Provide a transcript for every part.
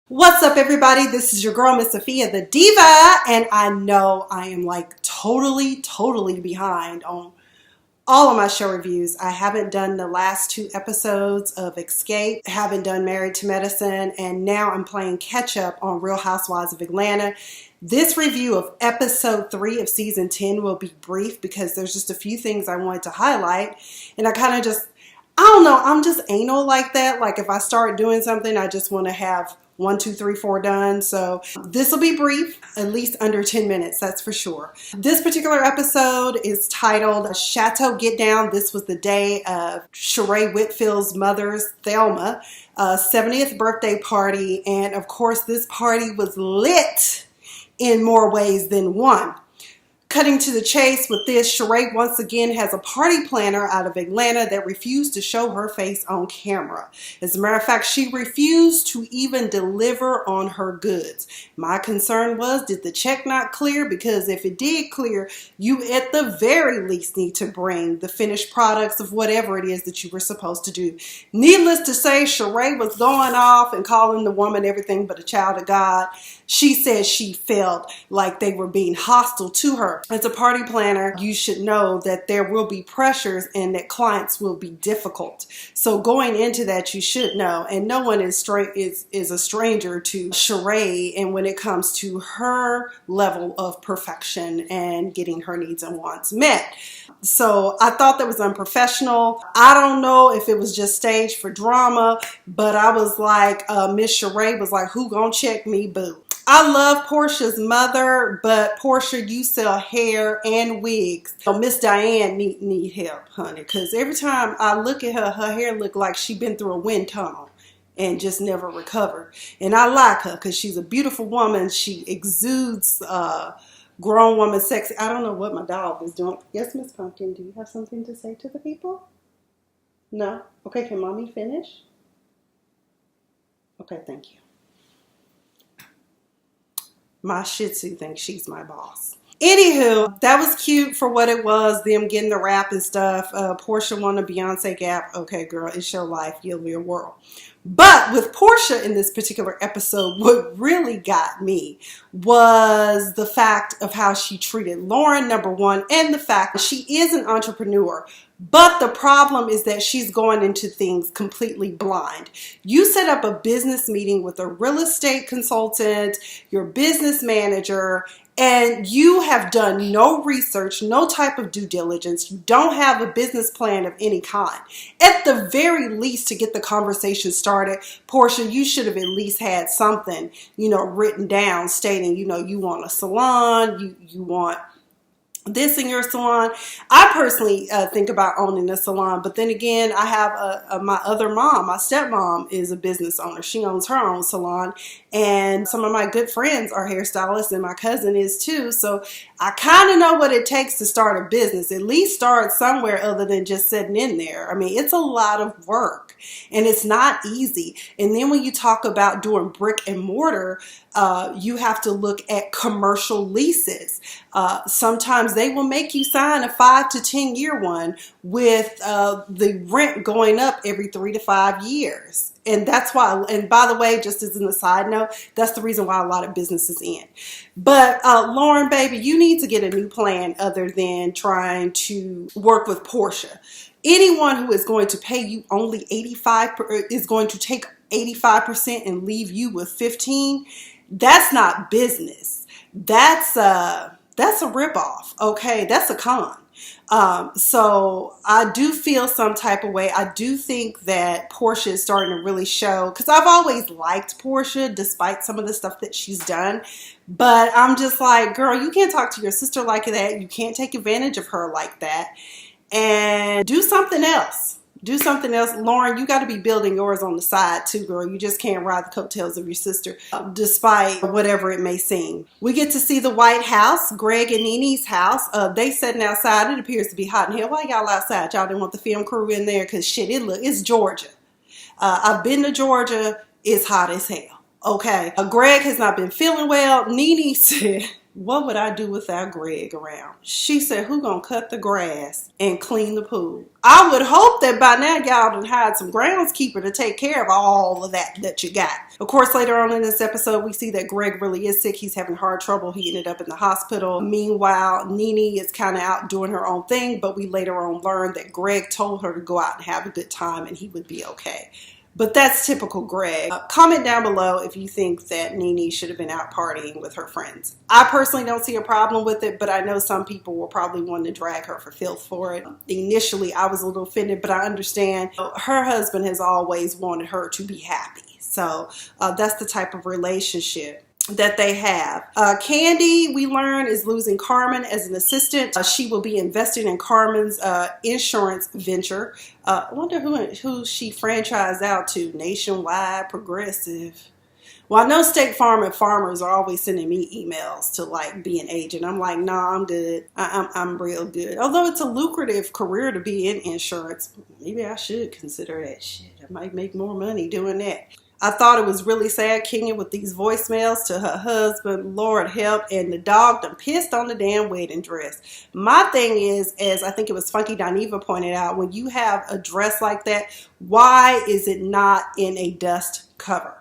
What's up, everybody? This is your girl, Miss Sophia the Diva, and I know I am like totally behind on all of my show reviews. I haven't done the last two episodes of Escape, haven't done Married to Medicine, and now I'm playing catch up on Real Housewives of Atlanta. This review of episode 3 of season 10 will be brief because there's just a few things I wanted to highlight, and I don't know, I'm just anal like that. Like if I start doing something, I just want to have 1, 2, 3, 4 done. So this will be brief, at least under 10 minutes, that's for sure. This particular episode is titled Chateau Get Down. This was the day of Sheree Whitfield's mother's, Thelma, 70th birthday party. And of course, this party was lit in more ways than one. Cutting to the chase with this, Sheree once again has a party planner out of Atlanta that refused to show her face on camera. As a matter of fact, she refused to even deliver on her goods. My concern was, did the check not clear? Because if it did clear, you at the very least need to bring the finished products of whatever it is that you were supposed to do. Needless to say, Sheree was going off and calling the woman everything but a child of God. She said she felt like they were being hostile to her. As a party planner, you should know that there will be pressures and that clients will be difficult. So going into that, you should know, and no one is a stranger to Sheree, and when it comes to her level of perfection and getting her needs and wants met. So I thought that was unprofessional. I don't know if it was just staged for drama, but I was like, Miss Sheree was like, who gonna check me, boo? I love Portia's mother, but Portia, you sell hair and wigs. So Miss Diane need help, honey, because every time I look at her, her hair look like she been through a wind tunnel and just never recovered. And I like her because she's a beautiful woman. She exudes grown woman sexy. I don't know what my dog is doing. Yes, Miss Pumpkin, do you have something to say to the people? No? Okay, can mommy finish? Okay, thank you. My Shih Tzu thinks she's my boss. Anywho, that was cute for what it was, them getting the rap and stuff. Portia won a Beyonce gap. Okay, girl, it's your life. You'll be a world. But with Portia in this particular episode, what really got me was the fact of how she treated Lauren, number one, and the fact that she is an entrepreneur. But the problem is that she's going into things completely blind. You set up a business meeting with a real estate consultant, your business manager, and you have done no research, no type of due diligence. You don't have a business plan of any kind. At the very least, to get the conversation started, Portia, you should have at least had something, written down stating, you want a salon, you want this in your salon. I personally think about owning a salon, but then again, I have my other mom, my stepmom is a business owner. She owns her own salon, and some of my good friends are hairstylists, and my cousin is too. So I kind of know what it takes to start a business. At least start somewhere other than just sitting in there. I mean, it's a lot of work, and it's not easy. And then when you talk about doing brick and mortar, you have to look at commercial leases. Sometimes they will make you sign a 5 to 10 year one with the rent going up every 3 to 5 years. And that's why, and by the way, just as an aside note, that's the reason why a lot of businesses end. But Lauren, baby, you need to get a new plan other than trying to work with Portia. Anyone who is going to pay you only 85% is going to take 85% and leave you with 15%. That's not business. That's a ripoff. Okay, that's a con. So I do feel some type of way. I do think that Portia is starting to really show, because I've always liked Portia despite some of the stuff that she's done. But I'm just like, girl, you can't talk to your sister like that. You can't take advantage of her like that. And do something else. Do something else. Lauren, you got to be building yours on the side too, girl. You just can't ride the coattails of your sister, despite whatever it may seem. We get to see the White House, Greg and Nene's house. They sitting outside. It appears to be hot in here. Why y'all outside? Y'all didn't want the film crew in there? Because shit, it's Georgia. I've been to Georgia. It's hot as hell. Okay. Greg has not been feeling well. Nene said What would I do without Greg around? She said, who gonna cut the grass and clean the pool? I would hope that by now y'all done hired some groundskeeper to take care of all of that you got. Of course, later on in this episode, we see that Greg really is sick. He's having hard trouble. He ended up in the hospital. Meanwhile, Nene is kind of out doing her own thing, but we later on learned that Greg told her to go out and have a good time and he would be okay. But that's typical Greg. Comment down below if you think that Nene should have been out partying with her friends. I personally don't see a problem with it, but I know some people will probably want to drag her for filth for it. Initially, I was a little offended, but I understand her husband has always wanted her to be happy. So that's the type of relationship that they have. Candy, we learn, is losing Carmen as an assistant. She will be investing in Carmen's insurance venture. I wonder who she franchised out to. Nationwide, Progressive. Well, I know State Farm and Farmers are always sending me emails to like be an agent. I'm like, nah, I'm good. I'm real good. Although it's a lucrative career to be in insurance, maybe I should consider that shit. I might make more money doing that. I thought it was really sad, Kenya, with these voicemails to her husband, Lord help, and the dog done pissed on the damn wedding dress. My thing is, as I think it was Funky Diva pointed out, when you have a dress like that, why is it not in a dust cover?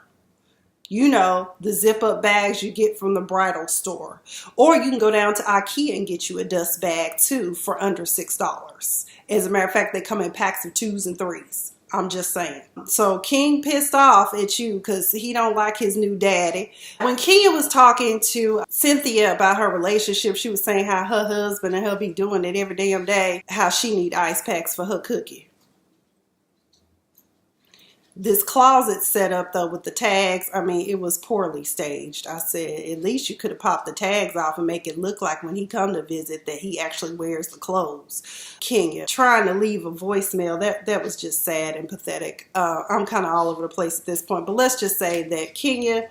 You know, the zip-up bags you get from the bridal store. Or you can go down to IKEA and get you a dust bag, too, for under $6. As a matter of fact, they come in packs of 2s and 3s. I'm just saying. So King pissed off at you because he don't like his new daddy. When Kenya was talking to Cynthia about her relationship, she was saying how her husband and her be doing it every damn day, how she need ice packs for her cookie. This closet set up, though, with the tags, I mean, it was poorly staged. I said, at least you could have popped the tags off and make it look like when he come to visit that he actually wears the clothes. Kenya trying to leave a voicemail, that was just sad and pathetic. I'm kind of all over the place at this point, but let's just say that Kenya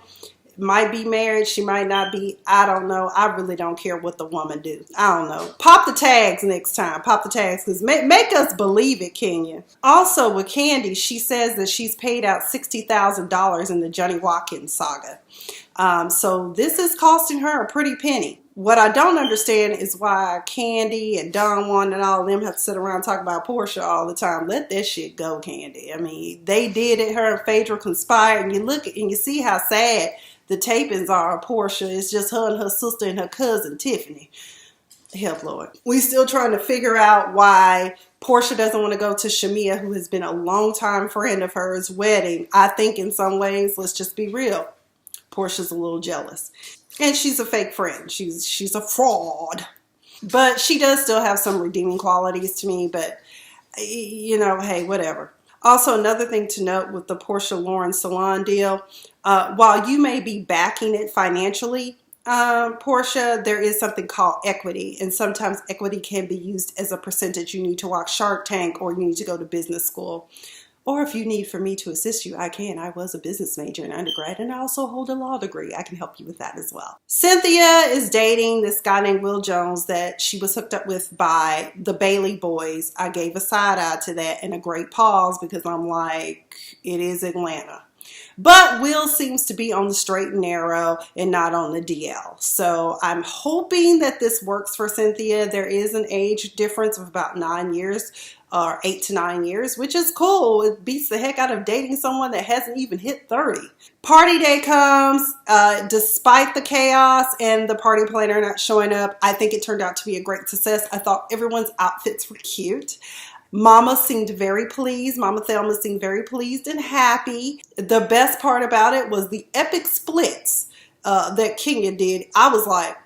might be married, she might not be, I don't know. I really don't care what the woman do. I don't know. Pop the tags next time. Pop the tags, because make us believe it, Kenya. Also with Candy, she says that she's paid out $60,000 in the Johnny Watkins saga. So this is costing her a pretty penny. What I don't understand is why Candy and Don Juan and all of them have to sit around and talk about Portia all the time. Let that shit go, Candy. I mean, they did it. Her and Phaedra conspired, and you look and you see how sad the tapings are of Portia. It's just her and her sister and her cousin, Tiffany. Help, Lord. We still trying to figure out why Portia doesn't want to go to Shamia, who has been a longtime friend of hers, wedding. I think in some ways, let's just be real, Portia's a little jealous. And she's a fake friend. She's a fraud. But she does still have some redeeming qualities to me. But, you know, hey, whatever. Also, another thing to note with the Portia Lauren salon deal, while you may be backing it financially, Portia, there is something called equity. And sometimes equity can be used as a percentage. You need to watch Shark Tank, or you need to go to business school. Or if you need for me to assist you, I can. I was a business major in undergrad, and I also hold a law degree. I can help you with that as well. Cynthia is dating this guy named Will Jones that she was hooked up with by the Bailey boys. I gave a side eye to that and a great pause because I'm like, it is Atlanta. But Will seems to be on the straight and narrow and not on the DL. So I'm hoping that this works for Cynthia. There is an age difference of about 9 years, or 8 to 9 years, which is cool. It beats the heck out of dating someone that hasn't even hit 30. Party day comes, despite the chaos and the party planner not showing up. I think it turned out to be a great success. I thought everyone's outfits were cute. Mama seemed very pleased. Mama Thelma seemed very pleased and happy. The best part about it was the epic splits that Kenya did. I was like,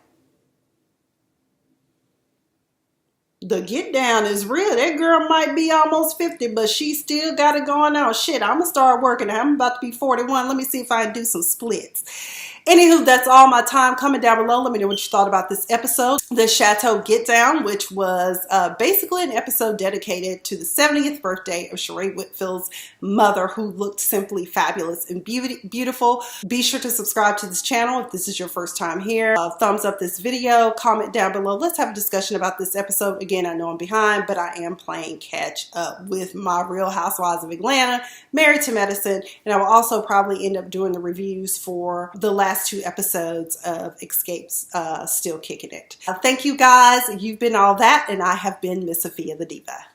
the get down is real. That girl might be almost 50, but she still got it going on. Shit, I'm going to start working. I'm about to be 41. Let me see if I can do some splits. Anywho, that's all my time. Comment down below. Let me know what you thought about this episode. the Chateau Get Down, which was basically an episode dedicated to the 70th birthday of Sheree Whitfield's mother, who looked simply fabulous and beautiful. Be sure to subscribe to this channel if this is your first time here. Thumbs up this video, comment down below. Let's have a discussion about this episode. Again, I know I'm behind, but I am playing catch up with my Real Housewives of Atlanta, Married to Medicine, and I will also probably end up doing the reviews for the last 2 episodes of Escapes, Still Kicking It. Thank you guys. You've been all that, and I have been Miss Sophia the Diva.